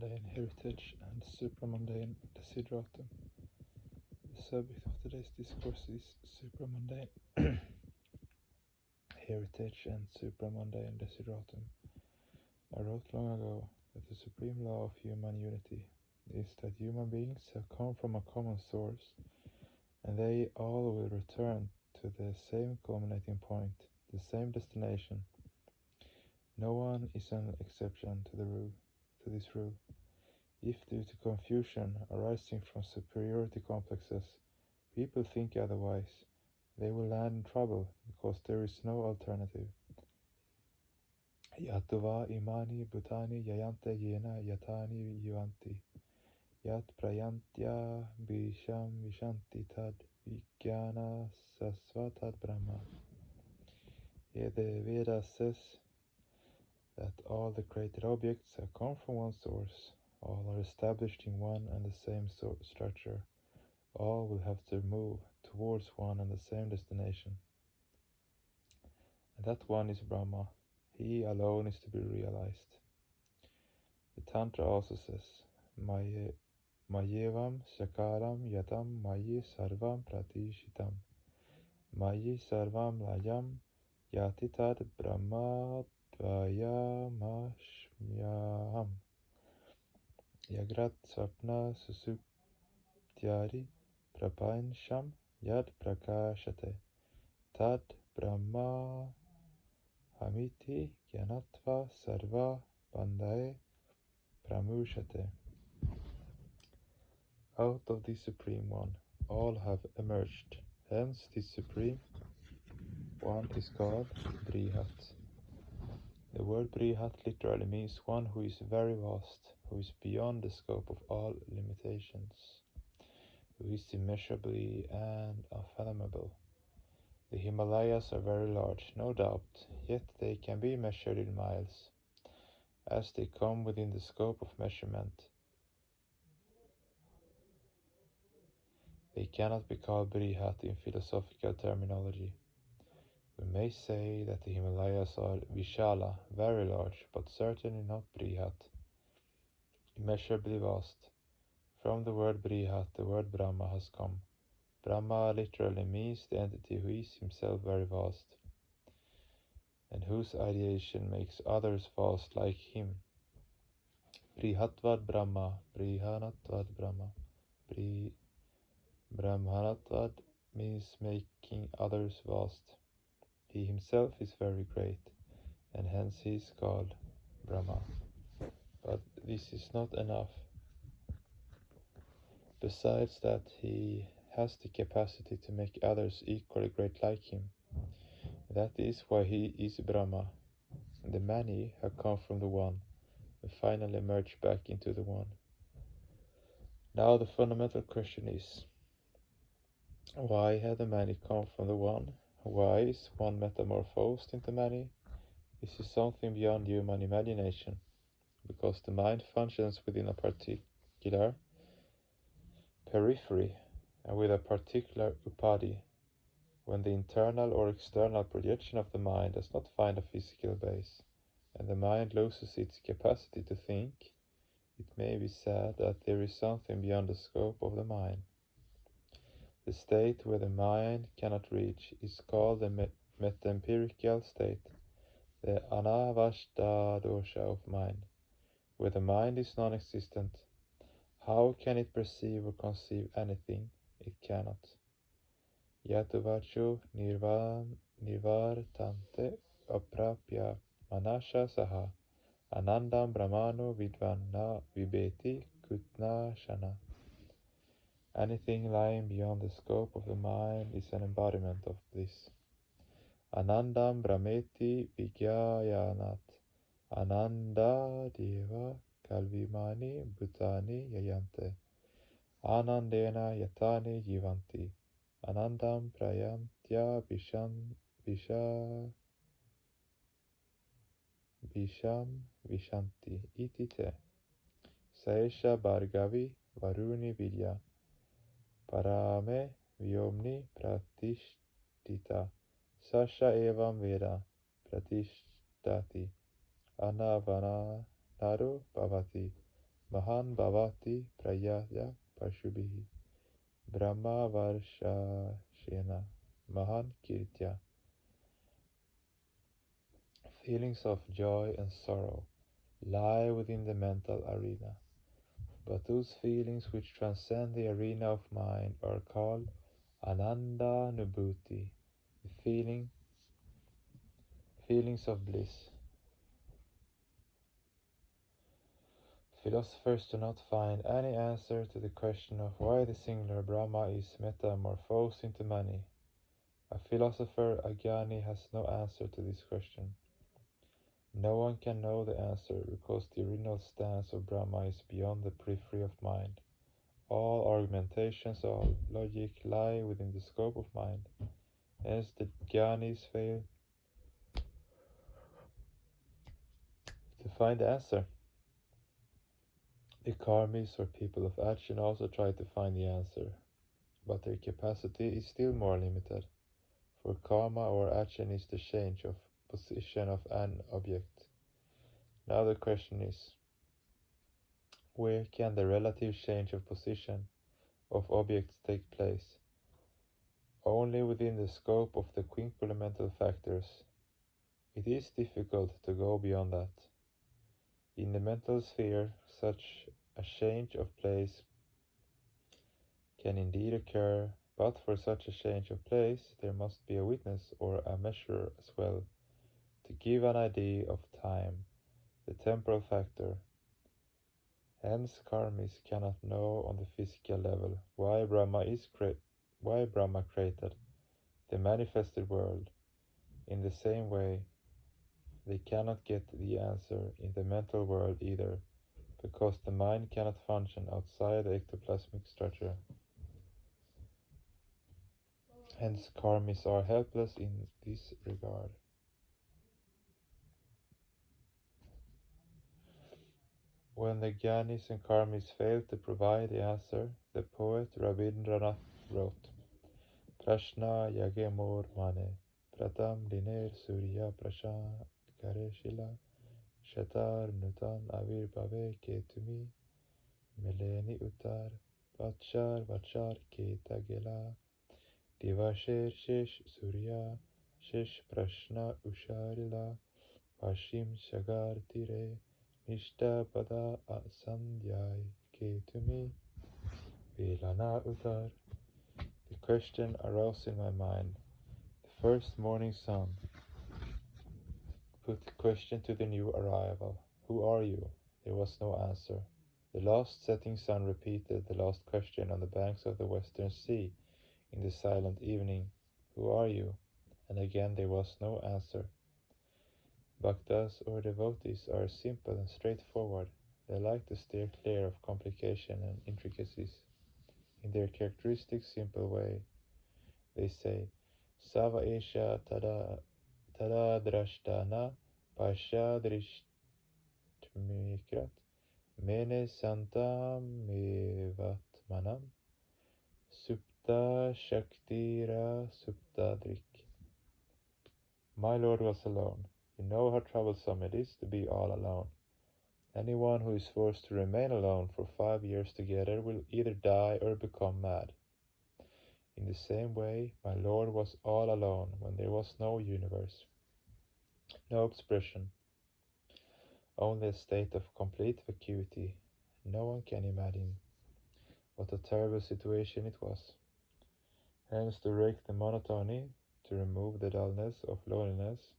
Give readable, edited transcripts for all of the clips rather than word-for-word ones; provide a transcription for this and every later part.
mundane heritage and supramundane desideratum. The subject of today's discourse is supramundane heritage and supramundane desideratum. I wrote long ago that the supreme law of human unity is that human beings have come from a common source, and they all will return to the same culminating point, the same destination. No one is an exception to this rule. If due to confusion arising from superiority complexes, people think otherwise, they will land in trouble because there is no alternative. Yatuva imani bhutani yayante yena yatani yuvanti. Yat prayantya bisham vishanti tad vijnana sasvatad brahma. Here the Veda says that all the created objects have come from one source. All are established in one and the same structure. All will have to move towards one and the same destination. And that one is Brahma. He alone is to be realized. The Tantra also says, Mayevam Sakaram Yatam Mayi Sarvam Pratishitam. Mayi Sarvam Layam Yatitad Brahma Dvayamashmyaham. Yagrat Sapna Susuptyari Prapancham Yad Prakashate Tad Brahma Hamiti Gyanatva Sarva Bandhae Pramushate. Out of the Supreme One, all have emerged. Hence, the Supreme One is called Brihat. The word Brihat literally means one who is very vast, who is beyond the scope of all limitations, who is immeasurably and unfathomable. The Himalayas are very large, no doubt, yet they can be measured in miles, as they come within the scope of measurement. They cannot be called Brihat in philosophical terminology. We may say that the Himalayas are Vishala, very large, but certainly not Brihat, immeasurably vast. From the word Brihat, the word Brahma has come. Brahma literally means the entity who is himself very vast, and whose ideation makes others vast like him. Brihatvad Brahma, Brihanatvad Brahma. Brahmanatvad means making others vast. He himself is very great, and hence he is called Brahma. But this is not enough. Besides that, he has the capacity to make others equally great like him. That is why he is Brahma. The many have come from the one, and finally merge back into the one. Now the fundamental question is, why have the many come from the one? Why is one metamorphosed into many? This is something beyond human imagination, because the mind functions within a particular periphery and with a particular upadhi. When the internal or external projection of the mind does not find a physical base, and the mind loses its capacity to think, it may be said that there is something beyond the scope of the mind. The state where the mind cannot reach is called the metaempirical state, the anavashta dosha of mind, where the mind is non-existent. How can it perceive or conceive anything? It cannot. Yatuvacho nirvartante aprapya manasha saha anandam brahmano vidvanna vibeti kutna shana. Anything lying beyond the scope of the mind is an embodiment of this. Anandam brahmeti vigyayanat ananda deva kalvimani bhutani yayante anandena yatani jivanti anandam prayantya visham vishanti iti te saesha bhargavi varuni vidya parame vyomni pratishtita sasha evam veda pratishtati anavana naru bhavati Mahan bhavati prayaya pashubhihi Brahma varsha shena Mahan kirtya. Feelings of joy and sorrow lie within the mental arena, but those feelings which transcend the arena of mind are called ananda nubhuti, feelings of bliss. Philosophers do not find any answer to the question of why the singular Brahma is metamorphosed into many. A philosopher, a jnani, has no answer to this question. No one can know the answer because the original stance of Brahma is beyond the periphery of mind. All argumentations, all logic lie within the scope of mind. Hence the jnanis fail to find the answer. The karmis or people of action also try to find the answer, but their capacity is still more limited, for karma or action is the change of position of an object. Now the question is, where can the relative change of position of objects take place? Only within the scope of the quinquelemental factors. It is difficult to go beyond that. In the mental sphere, such a change of place can indeed occur, but for such a change of place there must be a witness or a measure as well, to give an idea of time, the temporal factor. Hence karmis cannot know on the physical level why Brahma created the manifested world. In the same way, they cannot get the answer in the mental world either, because the mind cannot function outside the ectoplasmic structure. Hence karmis are helpless in this regard. When the jnanis and karmis failed to provide the answer, the poet Rabindranath wrote, Prashna yagemor mane, pratam diner surya prashan kare shila, shatar nutan avirbhave ke tumi, mileni utar, vachar ke tagela, divasher shesh surya, shesh prashna usharila, vashim shagar tire, nishta pada asandhyay ke tumi, vilana utar. The question arose in my mind. The first morning sun put the question to the new arrival. Who are you? There was no answer. The last setting sun repeated the last question on the banks of the western sea in the silent evening. Who are you? And again there was no answer. Bhaktas or devotees are simple and straightforward. They like to steer clear of complication and intricacies. In their characteristic simple way, they say, Sava Esha Tada drashtana pasha drishtmikrat mene santam mevatmanam supta shaktira suptadrik. My Lord was alone. You know how troublesome it is to be all alone. Anyone who is forced to remain alone for 5 years together will either die or become mad. In the same way, my Lord was all alone when there was no universe, no expression, only a state of complete vacuity. No one can imagine what a terrible situation it was. Hence, to break the monotony, to remove the dullness of loneliness,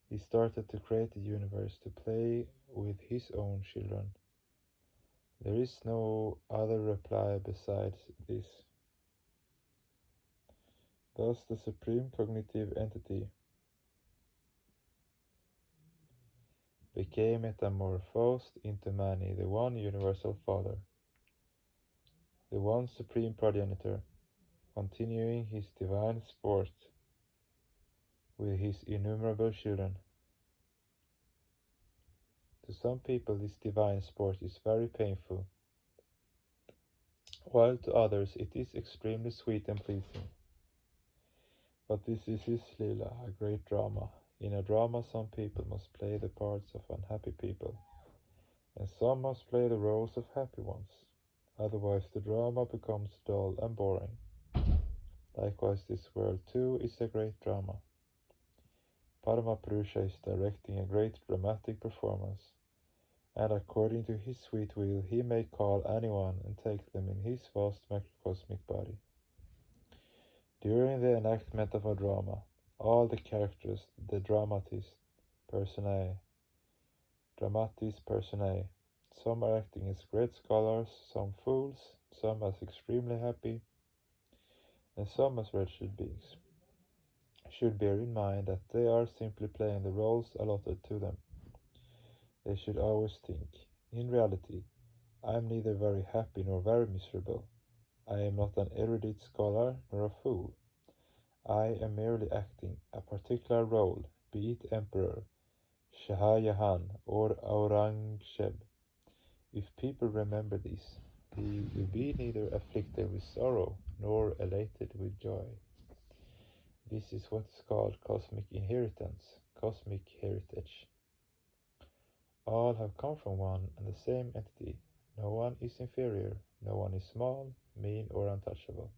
he started to create the universe to play with his own children. There is no other reply besides this. Thus, the supreme cognitive entity became metamorphosed into Mani, the one universal Father, the one supreme progenitor, continuing his divine sport with his innumerable children. To some people this divine sport is very painful, while to others it is extremely sweet and pleasing. But this is his Leela, a great drama. In a drama some people must play the parts of unhappy people, and some must play the roles of happy ones, otherwise the drama becomes dull and boring. Likewise, this world too is a great drama. Paramapurusha is directing a great dramatic performance, and according to his sweet will he may call anyone and take them in his vast macrocosmic body. During the enactment of a drama, all the characters, the dramatis personae, some are acting as great scholars, some fools, some as extremely happy, and some as wretched beings, should bear in mind that they are simply playing the roles allotted to them. They should always think, in reality, I am neither very happy nor very miserable. I am not an erudite scholar nor a fool. I am merely acting a particular role, be it emperor, Shah Jahan, or Aurangzeb. If people remember this, they will be neither afflicted with sorrow nor elated with joy. This is what is called cosmic inheritance, cosmic heritage. All have come from one and the same entity. No one is inferior, no one is small, mean, or untouchable.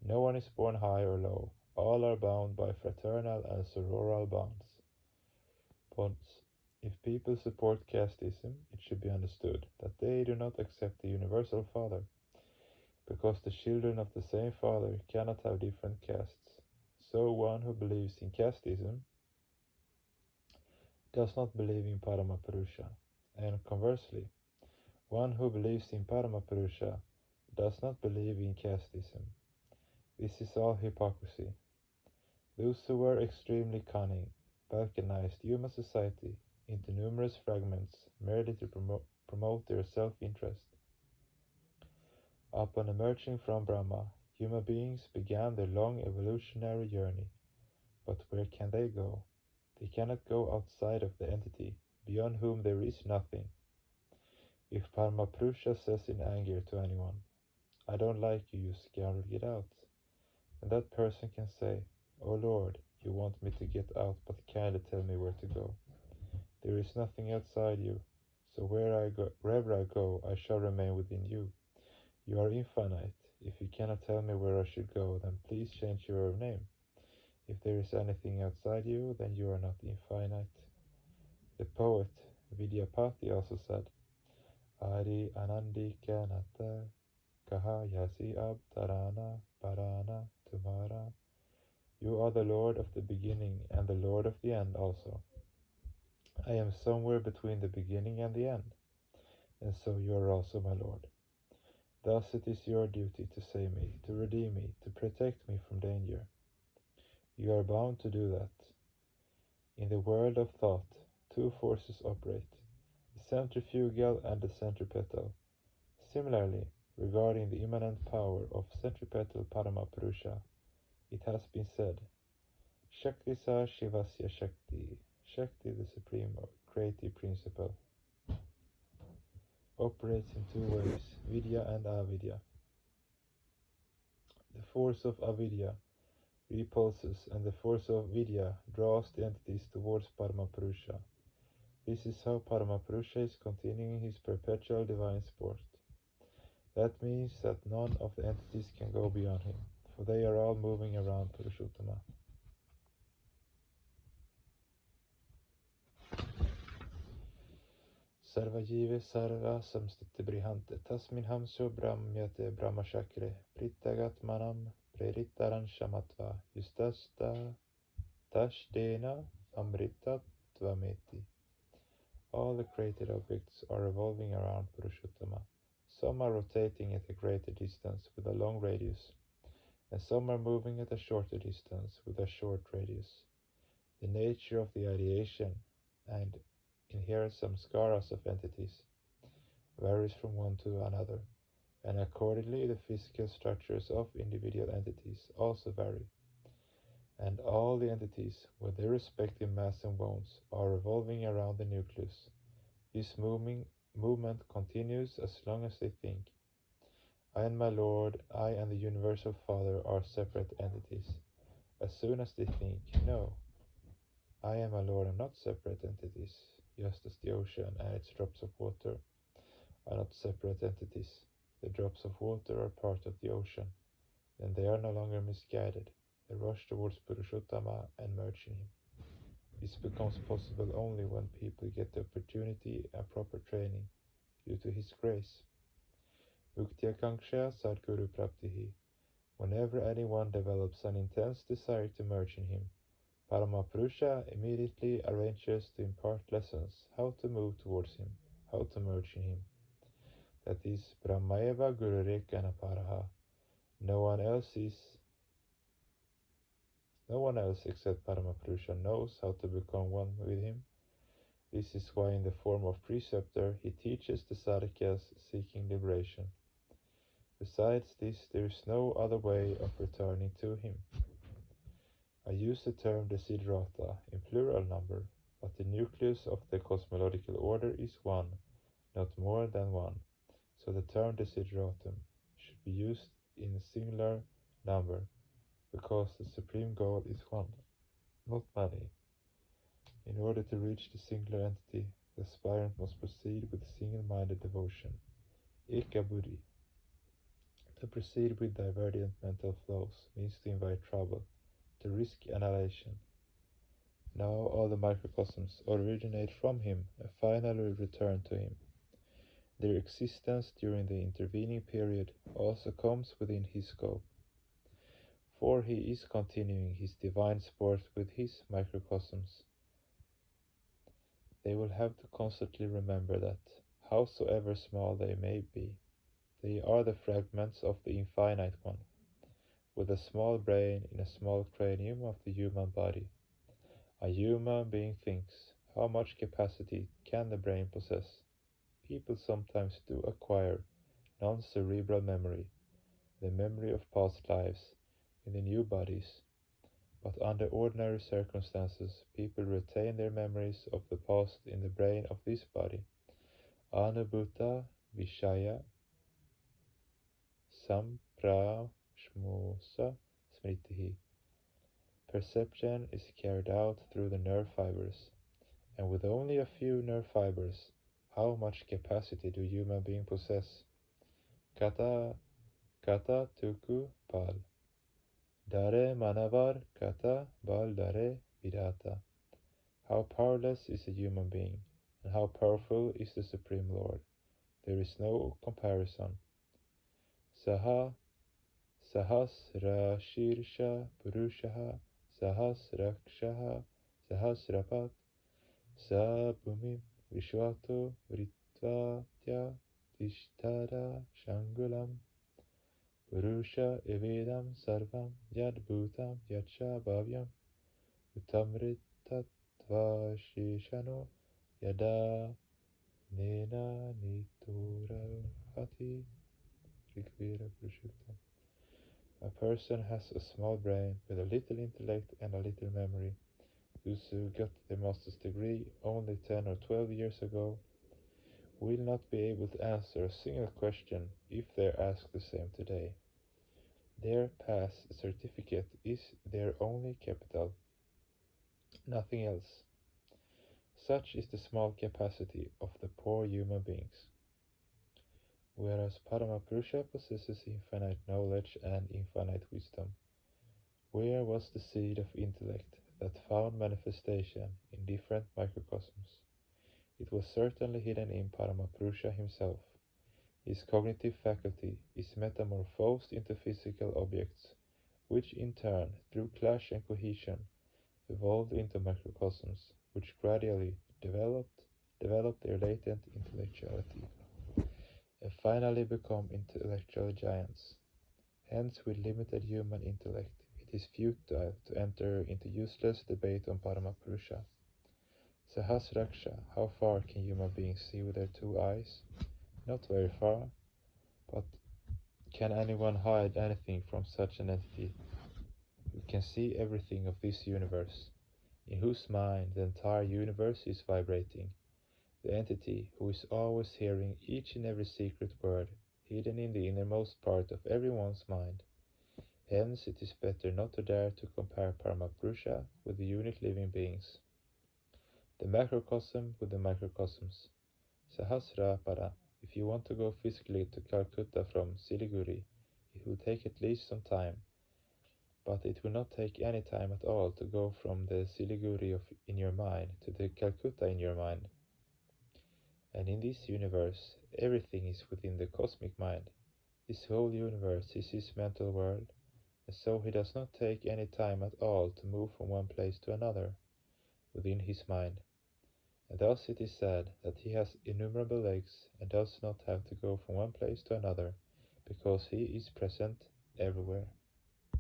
No one is born high or low. All are bound by fraternal and sororal bonds. If people support casteism, it should be understood that they do not accept the universal Father, because the children of the same Father cannot have different castes. So one who believes in casteism does not believe in Paramapurusha, and conversely, one who believes in Paramapurusha does not believe in casteism. This is all hypocrisy. Those who were extremely cunning balkanized human society into numerous fragments merely to promote their self-interest. Upon emerging from Brahma, human beings began their long evolutionary journey. But where can they go? They cannot go outside of the entity, beyond whom there is nothing. If Paramapurusha says in anger to anyone, I don't like you, you scoundrel, get out. And that person can say, O Lord, you want me to get out, but kindly tell me where to go. There is nothing outside you, so wherever I go, I shall remain within you. You are infinite. If you cannot tell me where I should go, then please change your name. If there is anything outside you, then you are not infinite. The poet Vidyapati also said, Adi Anandika Nata Kaha Yasi Abtarana Parana Tumara. You are the Lord of the beginning and the Lord of the end also. I am somewhere between the beginning and the end, and so you are also my Lord. Thus it is your duty to save me, to redeem me, to protect me from danger. You are bound to do that. In the world of thought, two forces operate, the centrifugal and the centripetal. Similarly, regarding the immanent power of centripetal Paramapurusha, it has been said, Shakti sa Shivasya Shakti, Shakti the supreme creative principle, operates in two ways, Vidya and Avidya. The force of Avidya repulses and the force of Vidya draws the entities towards Paramapurusha. This is how Paramapurusha is continuing his perpetual divine sport. That means that none of the entities can go beyond him, for they are all moving around Purushottama. Sarvajive sarva samstite brihante tasmin hamso brahmyate brahmashakre prittagat manam preritaran shamatva justasta tashdena amritatvameti. All the created objects are revolving around Purushottama. Some are rotating at a greater distance with a long radius, and some are moving at a shorter distance with a short radius. The nature of the ideation and inherent samskaras of entities varies from one to another, and accordingly the physical structures of individual entities also vary. And all the entities, with their respective mass and bones, are revolving around the nucleus. This movement continues as long as they think. I and my Lord, I and the Universal Father are separate entities. As soon as they think, no, I and my Lord are not separate entities, just as the ocean and its drops of water are not separate entities. The drops of water are part of the ocean. Then they are no longer misguided. They rush towards Purushottama and merge in him. This becomes possible only when people get the opportunity and proper training due to his grace. Muktyakanksha Sadguru Praptihi. Whenever anyone develops an intense desire to merge in him, Paramapurusha immediately arranges to impart lessons how to move towards him, how to merge in him. That is, Brahmaeva Gurureka Naparaha. No one else except Paramapurusha knows how to become one with him. This is why in the form of preceptor he teaches the sadhakas seeking liberation. Besides this, there is no other way of returning to him. I use the term desiderata in plural number, but the nucleus of the cosmological order is one, not more than one, so the term desideratum should be used in singular number, because the supreme goal is one, not many. In order to reach the singular entity, the aspirant must proceed with single-minded devotion, ekabuddhi. To proceed with divergent mental flows means to invite trouble, to risk annihilation. Now all the microcosms originate from him and finally return to him. Their existence during the intervening period also comes within his scope, for he is continuing his divine sport with his microcosms. They will have to constantly remember that, howsoever small they may be, they are the fragments of the infinite one, with a small brain in a small cranium of the human body. A human being thinks, how much capacity can the brain possess? People sometimes do acquire non-cerebral memory, the memory of past lives, in the new bodies, but under ordinary circumstances people retain their memories of the past in the brain of this body. Anubhuta Vishaya Samprashmusa Smritihi. Perception is carried out through the nerve fibers, and with only a few nerve fibers, how much capacity do human beings possess? Kata tuku pal. Dare manavar kata bal dare vidata. How powerless is a human being, and how powerful is the Supreme Lord. There is no comparison. Saha Sahasrashirsha Purushaha Sahasrakshaha Sahasrapat Sabhumim Vishwato Vritvatya Tishtara Shangulam Purusha Evedam Sarvam Yad Bhutam Yacha Bhavyam Utamritatvashishano Yada Nena Nitura Hati Rigveda Purushottam. A person has a small brain with a little intellect and a little memory. Those who got their master's degree only 10 or 12 years ago will not be able to answer a single question if they're asked the same today. Their pass certificate is their only capital, nothing else. Such is the small capacity of the poor human beings. Whereas Paramapurusha possesses infinite knowledge and infinite wisdom, where was the seed of intellect that found manifestation in different microcosms? It was certainly hidden in Paramapurusha himself. His cognitive faculty is metamorphosed into physical objects, which in turn, through clash and cohesion, evolved into microcosms, which gradually developed their latent intellectuality, and finally become intellectual giants. Hence, with limited human intellect, it is futile to enter into useless debate on Paramapurusha. Sahasraksha, how far can human beings see with their 2 eyes? Not very far, but can anyone hide anything from such an entity who can see everything of this universe, in whose mind the entire universe is vibrating, the entity who is always hearing each and every secret word hidden in the innermost part of everyone's mind? Hence it is better not to dare to compare Paramapurusha with the unit living beings. the macrocosm with the microcosms. Sahasrapada. If you want to go physically to Calcutta from Siliguri, it will take at least some time, but it will not take any time at all to go from the Siliguri in your mind to the Calcutta in your mind. And in this universe, everything is within the cosmic mind. This whole universe is his mental world, and so he does not take any time at all to move from one place to another within his mind. And thus it is said that he has innumerable legs and does not have to go from one place to another, because he is present everywhere.